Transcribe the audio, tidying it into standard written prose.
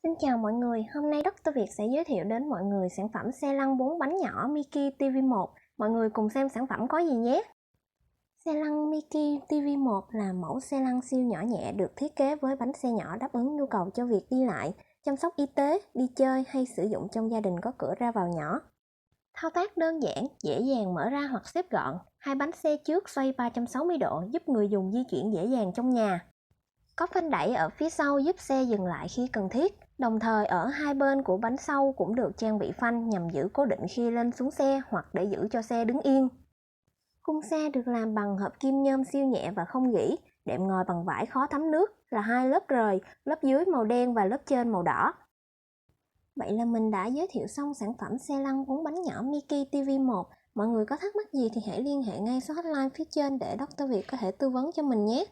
Xin chào mọi người, hôm nay Dr. Việt sẽ giới thiệu đến mọi người sản phẩm xe lăn 4 bánh nhỏ Miki TV1. Mọi người cùng xem sản phẩm có gì nhé. Xe lăn Miki TV1 là mẫu xe lăn siêu nhỏ nhẹ được thiết kế với bánh xe nhỏ đáp ứng nhu cầu cho việc đi lại, chăm sóc y tế, đi chơi hay sử dụng trong gia đình có cửa ra vào nhỏ. Thao tác đơn giản, dễ dàng mở ra hoặc xếp gọn. Hai bánh xe trước xoay 360 độ giúp người dùng di chuyển dễ dàng trong nhà. Có phanh đẩy ở phía sau giúp xe dừng lại khi cần thiết, đồng thời ở hai bên của bánh sau cũng được trang bị phanh nhằm giữ cố định khi lên xuống xe hoặc để giữ cho xe đứng yên. Khung xe được làm bằng hợp kim nhôm siêu nhẹ và không gỉ, đệm ngồi bằng vải khó thấm nước là hai lớp rời, lớp dưới màu đen và lớp trên màu đỏ. Vậy là mình đã giới thiệu xong sản phẩm xe lăn 4 bánh nhỏ Miki TV1. Mọi người có thắc mắc gì thì hãy liên hệ ngay số hotline phía trên để Dr. Việt có thể tư vấn cho mình nhé.